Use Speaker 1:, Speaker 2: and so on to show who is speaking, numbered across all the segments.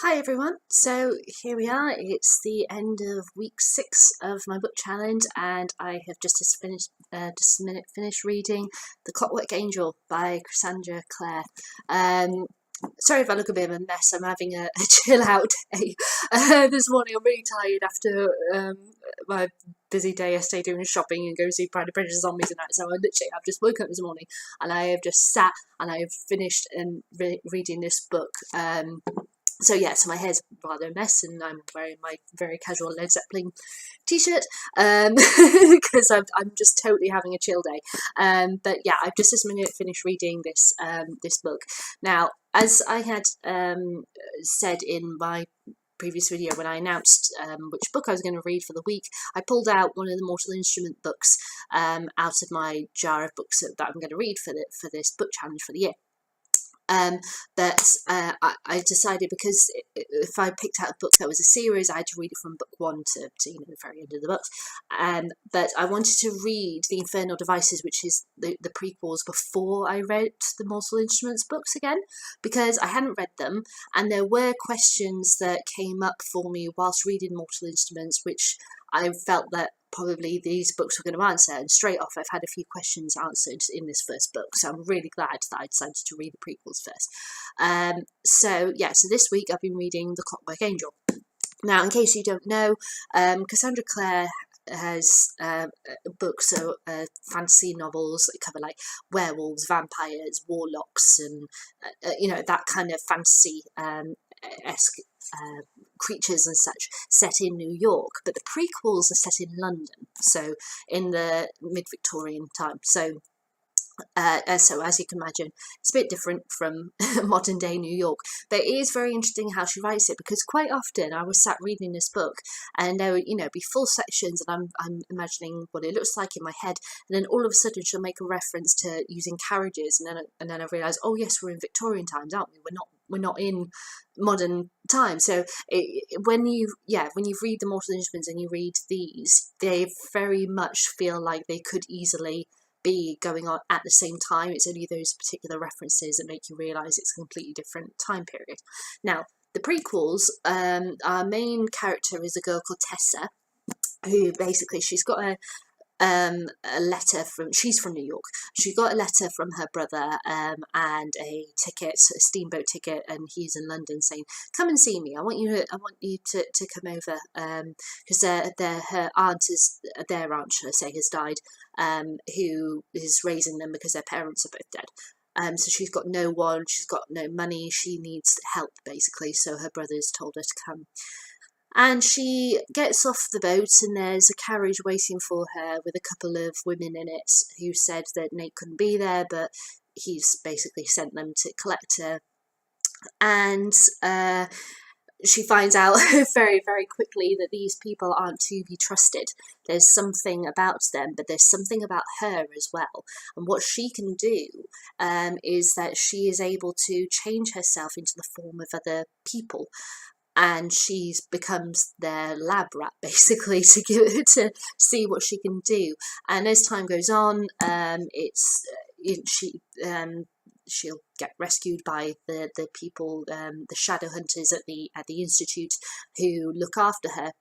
Speaker 1: Hi everyone, so here we are, it's the end of week 6 of my book challenge and I have finished reading The Clockwork Angel by Cassandra Clare. Sorry if I look a bit of a mess, I'm having a chill out day this morning. I'm really tired after my busy day yesterday doing shopping and going to see Pride and Prejudice Zombies and that, so I've just woken up this morning and I have just sat and I have finished reading this book. So yeah, so my hair's rather a mess and I'm wearing my very casual Led Zeppelin t-shirt because I'm just totally having a chill day. But yeah, I've just this minute finished reading this book. Now, as I had said in my previous video when I announced which book I was going to read for the week, I pulled out one of the Mortal Instrument books out of my jar of books that I'm going to read for this book challenge for the year. I decided, because if I picked out a book that was a series, I had to read it from book 1 to the very end of the book. But I wanted to read The Infernal Devices, which is the prequels, before I read the Mortal Instruments books again, because I hadn't read them, and there were questions that came up for me whilst reading Mortal Instruments, which I felt that probably these books were going to answer, and straight off I've had a few questions answered in this first book, so I'm really glad that I decided to read the prequels first. So this week I've been reading The Clockwork Angel. Now, in case you don't know, Cassandra Clare has books, so fantasy novels that cover like werewolves, vampires, warlocks, and that kind of fantasy esque creatures and such set in New York, but the prequels are set in London, so in the mid-Victorian time. So as you can imagine, it's a bit different from modern day New York, but it is very interesting how she writes it, because quite often I was sat reading this book and there would be full sections and I'm imagining what it looks like in my head, and then all of a sudden she'll make a reference to using carriages, and then I realise, oh yes, we're in Victorian times, aren't we? We're not in modern times. So when you read the Mortal Instruments and you read these, they very much feel like they could easily be going on at the same time. It's only those particular references that make you realise it's a completely different time period. Now, the prequels, our main character is a girl called Tessa, who basically she's got a letter she's from New York. She got a letter from her brother and a steamboat ticket, and he's in London saying, come and see me, I want you to come over, because her aunt their aunt, should I say, has died, who is raising them because their parents are both dead. So she's got no one, she's got no money, she needs help basically, so her brother's told her to come. And she gets off the boat and there's a carriage waiting for her with a couple of women in it who said that Nate couldn't be there, but he's basically sent them to collect her. And she finds out very, very quickly that these people aren't to be trusted. There's something about them, but there's something about her as well. And what she can do is that she is able to change herself into the form of other people. And she becomes their lab rat, basically, to see what she can do. And as time goes on, she'll get rescued by the people, the shadow hunters at the institute, who look after her.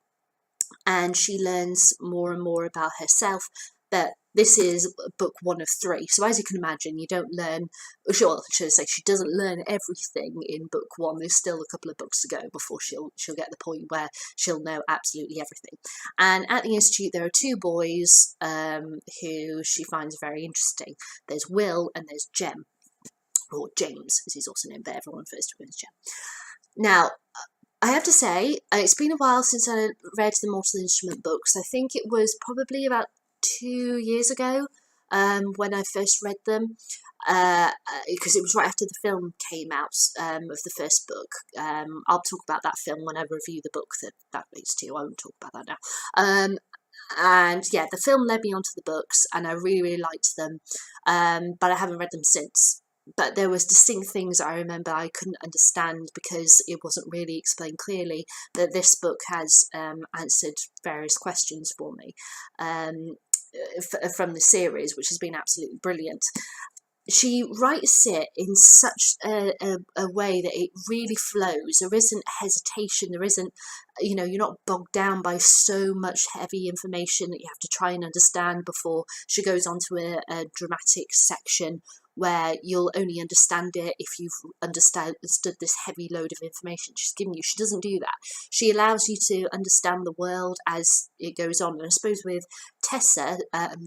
Speaker 1: And she learns more and more about herself. But this is book 1 of 3, so as you can imagine, you don't learn, should I say, she doesn't learn everything in book 1. There's still a couple of books to go before she'll get the point where she'll know absolutely everything. And at the institute there are 2 boys who she finds very interesting. There's Will and there's Jem, or James as he's also known, but everyone refers to him as Jem. Now, I have to say, it's been a while since I read the Mortal Instrument books. I think it was probably about 2 years ago when I first read them, because it was right after the film came out of the first book. I'll talk about that film when I review the book that relates to. I won't talk about that now. And yeah, the film led me onto the books and I really, really liked them, but I haven't read them since. But there was distinct things I remember I couldn't understand because it wasn't really explained clearly. That this book has answered various questions for me from the series, which has been absolutely brilliant. she writes it in such a way that it really flows. There isn't hesitation. There isn't, you're not bogged down by so much heavy information that you have to try and understand before she goes on to a dramatic section where you'll only understand it if you've understood this heavy load of information she's given you. She doesn't do that. She allows you to understand the world as it goes on. And I suppose with Tessa,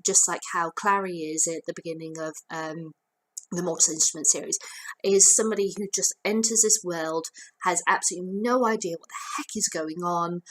Speaker 1: just like how Clary is at the beginning of the Mortal Instruments series, is somebody who just enters this world, has absolutely no idea what the heck is going on,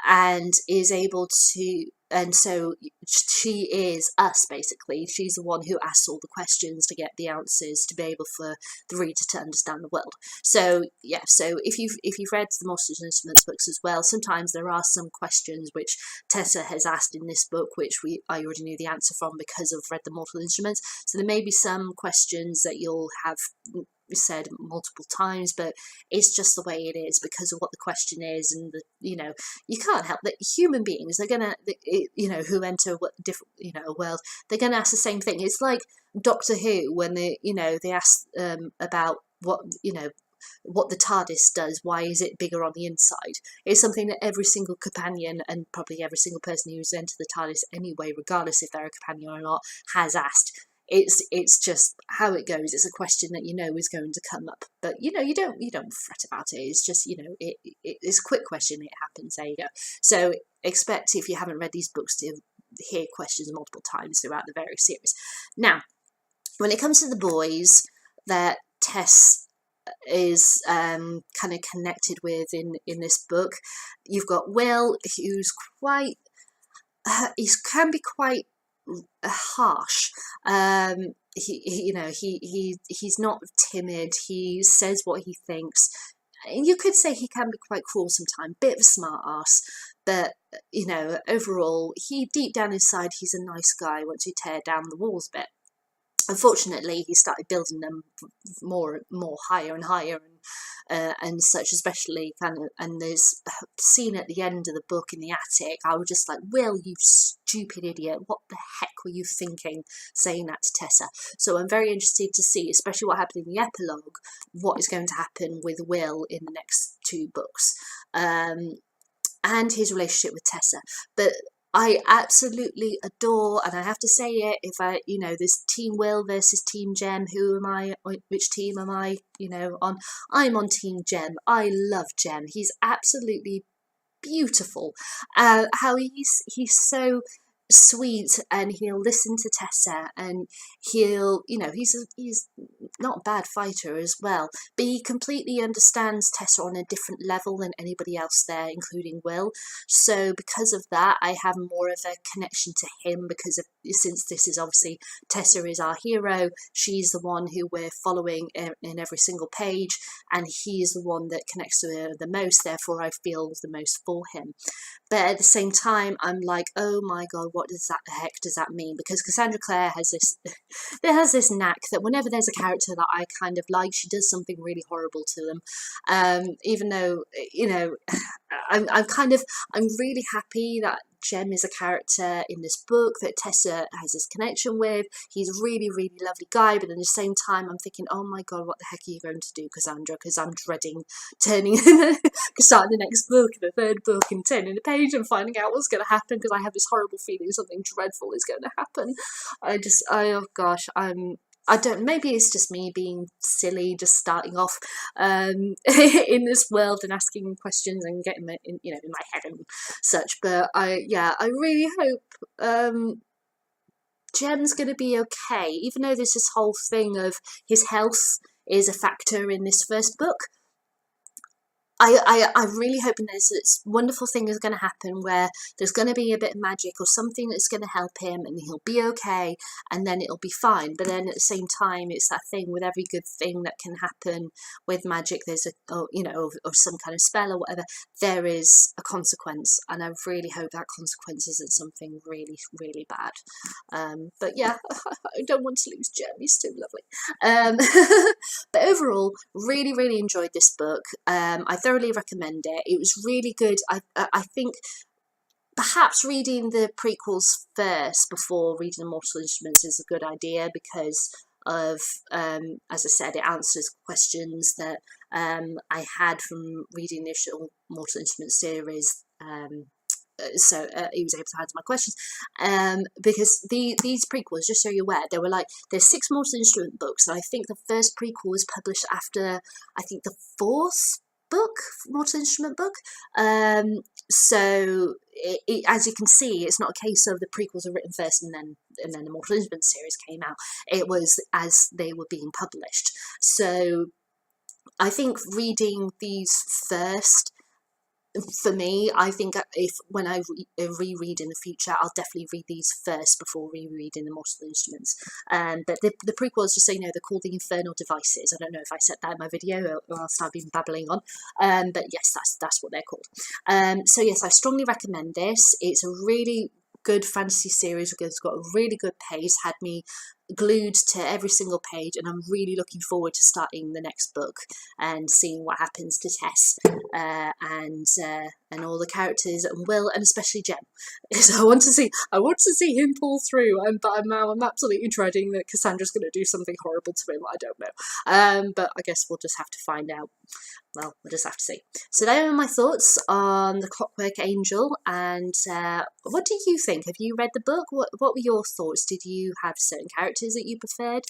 Speaker 1: and is able to, and so she is us, basically. She's the one who asks all the questions to get the answers to be able for the reader to understand the world. So yeah, so if you've read the Mortal Instruments books as well, sometimes there are some questions which Tessa has asked in this book which I already knew the answer from because I've read the Mortal Instruments. So there may be some questions that you'll have said multiple times, but it's just the way it is because of what the question is. And you can't help that. Human beings, they're gonna, who enter different, a world, they're gonna ask the same thing. It's like Doctor Who when they ask about what the TARDIS does. Why is it bigger on the inside? It's something that every single companion, and probably every single person who's entered the TARDIS anyway, regardless if they're a companion or not, has asked. It's just how it goes. It's a question that is going to come up, but you don't fret about it. It's just it's a quick question. It happens. There you go. So expect, if you haven't read these books, to hear questions multiple times throughout the various series. Now, when it comes to the boys that Tess is kind of connected with in this book, you've got Will, who's quite he can be quite harsh. He's not timid. He says what he thinks. You could say he can be quite cruel sometimes, bit of a smart ass, but overall, deep down inside, he's a nice guy once you tear down the walls a bit. Unfortunately, he started building them more higher and higher, and such, especially and there's a scene at the end of the book in the attic. I was just like, Will, you stupid idiot, what the heck were you thinking saying that to Tessa? So I'm very interested to see, especially what happened in the epilogue, what is going to happen with Will in the next two books, and his relationship with Tessa. But I absolutely adore, and I have to say it, if this Team Will versus Team Jem, which team am I, on? I'm on Team Jem. I love Jem. He's absolutely beautiful. How he's so sweet, and he'll listen to Tessa, and he'll, he's not a bad fighter as well, but he completely understands Tessa on a different level than anybody else there, including Will. So because of that, I have more of a connection to him, because since this is obviously, Tessa is our hero, she's the one who we're following in every single page, and he's the one that connects to her the most, therefore I feel the most for him. But at the same time, I'm like, oh my god, what does that heck does that mean? Because Cassandra Clare has this knack that whenever there's a character that I kind of like, she does something really horrible to them. Even though I'm really happy that Jem is a character in this book that Tessa has this connection with. He's a really, really lovely guy, but at the same time, I'm thinking, oh my god, what the heck are you going to do, Cassandra? Because I'm dreading starting the next book, the third book, and turning the page and finding out what's going to happen, because I have this horrible feeling something dreadful is going to happen. I don't, maybe it's just me being silly, just starting off in this world and asking questions and getting in my head and such. But I really hope Jem's going to be okay, even though there's this whole thing of his health is a factor in this first book. I'm really hoping there's this wonderful thing is going to happen where there's going to be a bit of magic or something that's going to help him, and he'll be okay, and then it'll be fine. But then at the same time, it's that thing with every good thing that can happen with magic, there's or some kind of spell or whatever, there is a consequence, and I really hope that consequence isn't something really, really bad. But yeah, I don't want to lose Jem, he's too lovely. But overall, really, really enjoyed this book. I thoroughly recommend it. It was really good. I think perhaps reading the prequels first before reading the Mortal Instruments is a good idea, because of, as I said, it answers questions that I had from reading the initial Mortal Instruments series. So he was able to answer my questions, because these prequels, just so you're aware, they were like, there's 6 Mortal Instrument books, and I think the first prequel was published after, I think, the 4th book, Mortal Instrument book. So as you can see, it's not a case of the prequels are written first and then the Mortal Instruments series came out. It was as they were being published. So I think reading these first, for me, I think if when I reread in the future, I'll definitely read these first before rereading the Mortal Instruments. But the prequels, just so you know, they're called the Infernal Devices. I don't know if I said that in my video, or else I've been babbling on. But yes, that's what they're called. So yes, I strongly recommend this. It's a really good fantasy series because it's got a really good pace, had me glued to every single page, and I'm really looking forward to starting the next book and seeing what happens to Tess and all the characters, and Will, and especially Jem, because I want to see him pull through. But I'm absolutely dreading that Cassandra's going to do something horrible to him. I don't know, but I guess we'll just have to find out. Well, we'll just have to see. So there are my thoughts on the Clockwork Angel, and what do you think? Have you read the book? What were your thoughts? Did you have certain characters that you preferred?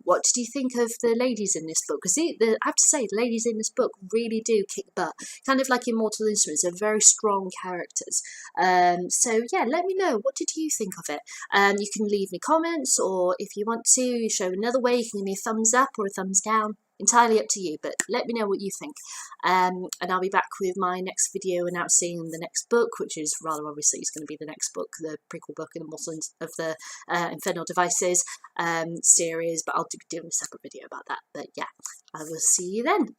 Speaker 1: What did you think of the ladies in this book? Because I have to say, the ladies in this book really do kick butt. Kind of like in Mortal Instruments, they're very strong characters. So yeah, let me know. What did you think of it? You can leave me comments, or if you want to show another way, you can give me a thumbs up or a thumbs down. Entirely up to you, but let me know what you think. And I'll be back with my next video announcing the next book, which is rather obviously is going to be the next book, the prequel book in the Mortal of the Infernal Devices series, but I'll be doing a separate video about that. But yeah, I will see you then.